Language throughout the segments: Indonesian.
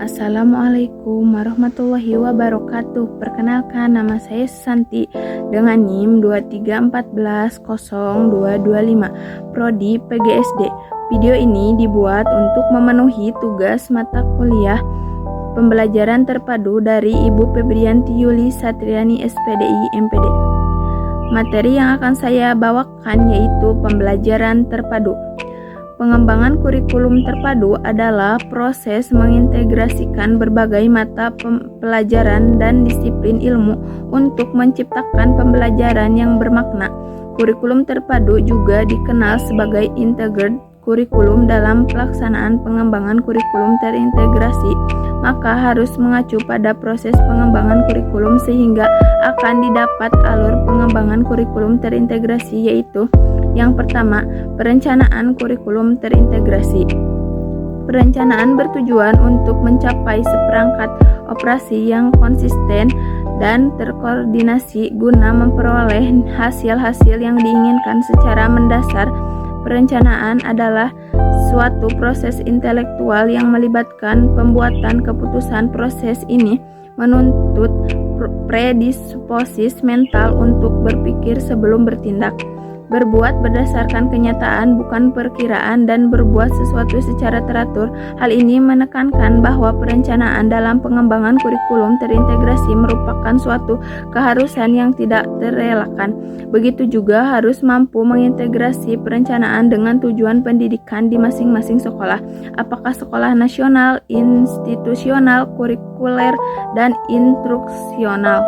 Assalamualaikum warahmatullahi wabarakatuh. Perkenalkan, nama saya Santi dengan NIM 23140225 Prodi PGSD. Video ini dibuat untuk memenuhi tugas mata kuliah pembelajaran terpadu dari Ibu Febrianti Yuli Satriani SPDI MPD. Materi yang akan saya bawakan yaitu pembelajaran terpadu. Pengembangan kurikulum terpadu adalah proses mengintegrasikan berbagai mata pelajaran dan disiplin ilmu untuk menciptakan pembelajaran yang bermakna. Kurikulum terpadu juga dikenal sebagai integrated kurikulum. Dalam pelaksanaan pengembangan kurikulum terintegrasi, maka harus mengacu pada proses pengembangan kurikulum sehingga akan didapat alur pengembangan kurikulum terintegrasi, yaitu yang pertama, perencanaan kurikulum terintegrasi. Perencanaan bertujuan untuk mencapai seperangkat operasi yang konsisten dan terkoordinasi guna memperoleh hasil-hasil yang diinginkan secara mendasar. Perencanaan adalah suatu proses intelektual yang melibatkan pembuatan keputusan. Proses ini menuntut predisposis mental untuk berpikir sebelum bertindak, berbuat berdasarkan kenyataan bukan perkiraan, dan berbuat sesuatu secara teratur. Hal ini menekankan bahwa perencanaan dalam pengembangan kurikulum terintegrasi merupakan suatu keharusan yang tidak terelakkan. Begitu juga harus mampu mengintegrasi perencanaan dengan tujuan pendidikan di masing-masing sekolah, apakah sekolah nasional, institusional, kurikuler, dan instruksional.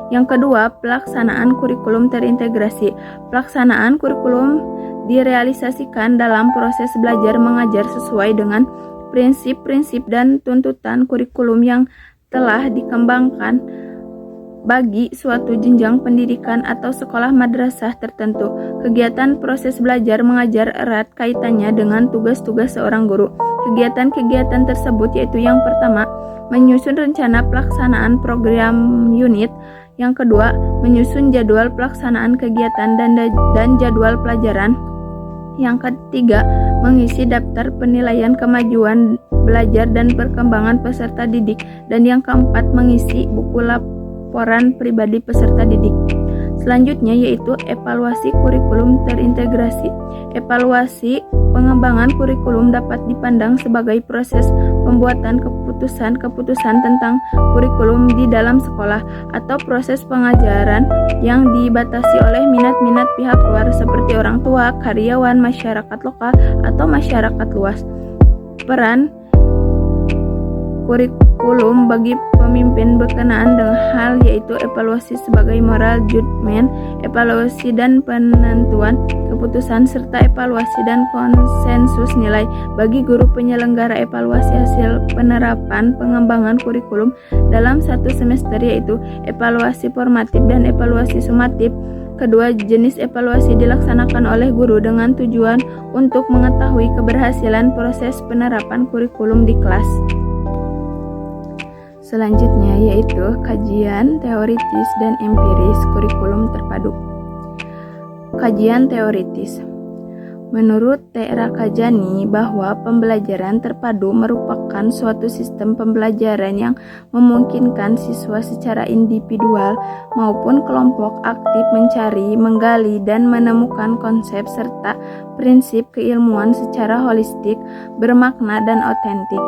Yang kedua, pelaksanaan kurikulum terintegrasi. Pelaksanaan kurikulum direalisasikan dalam proses belajar mengajar sesuai dengan prinsip-prinsip dan tuntutan kurikulum yang telah dikembangkan bagi suatu jenjang pendidikan atau sekolah madrasah tertentu. Kegiatan proses belajar mengajar erat kaitannya dengan tugas-tugas seorang guru. Kegiatan-kegiatan tersebut yaitu yang pertama, menyusun rencana pelaksanaan program unit. Yang kedua, menyusun jadwal pelaksanaan kegiatan dan jadwal pelajaran. Yang ketiga, mengisi daftar penilaian kemajuan belajar dan perkembangan peserta didik. Dan yang keempat, mengisi buku laporan pribadi peserta didik. Selanjutnya yaitu evaluasi kurikulum terintegrasi. Evaluasi pengembangan kurikulum dapat dipandang sebagai proses pembuatan keputusan-keputusan tentang kurikulum di dalam sekolah atau proses pengajaran yang dibatasi oleh minat-minat pihak luar seperti orang tua, karyawan, masyarakat lokal, atau masyarakat luas. Peran kurikulum bagi pemimpin berkenaan dengan hal yaitu evaluasi sebagai moral judgment, evaluasi dan penentuan keputusan, serta evaluasi dan konsensus nilai bagi guru penyelenggara. Evaluasi hasil penerapan pengembangan kurikulum dalam satu semester yaitu evaluasi formatif dan evaluasi sumatif. Kedua jenis evaluasi dilaksanakan oleh guru dengan tujuan untuk mengetahui keberhasilan proses penerapan kurikulum di kelas. Selanjutnya yaitu kajian teoritis dan empiris kurikulum terpadu. Kajian teoritis. Menurut T. Rakajani bahwa pembelajaran terpadu merupakan suatu sistem pembelajaran yang memungkinkan siswa secara individual maupun kelompok aktif mencari, menggali, dan menemukan konsep serta prinsip keilmuan secara holistik, bermakna, dan otentik.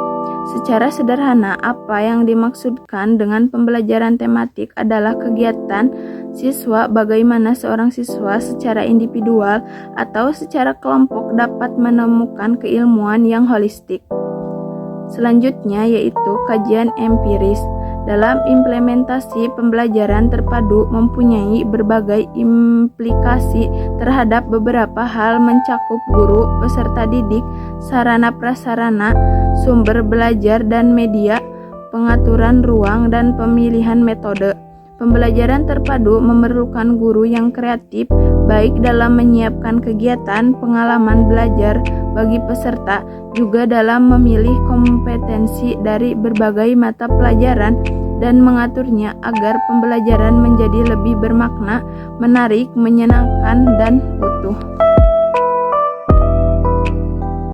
Secara sederhana, apa yang dimaksudkan dengan pembelajaran tematik adalah kegiatan siswa bagaimana seorang siswa secara individual atau secara kelompok dapat menemukan keilmuan yang holistik. Selanjutnya yaitu kajian empiris. Dalam implementasi pembelajaran terpadu mempunyai berbagai implikasi terhadap beberapa hal, mencakup guru, peserta didik, sarana prasarana, sumber belajar dan media, pengaturan ruang, dan pemilihan metode. Pembelajaran terpadu memerlukan guru yang kreatif, baik dalam menyiapkan kegiatan pengalaman belajar bagi peserta, juga dalam memilih kompetensi dari berbagai mata pelajaran dan mengaturnya agar pembelajaran menjadi lebih bermakna, menarik, menyenangkan, dan utuh.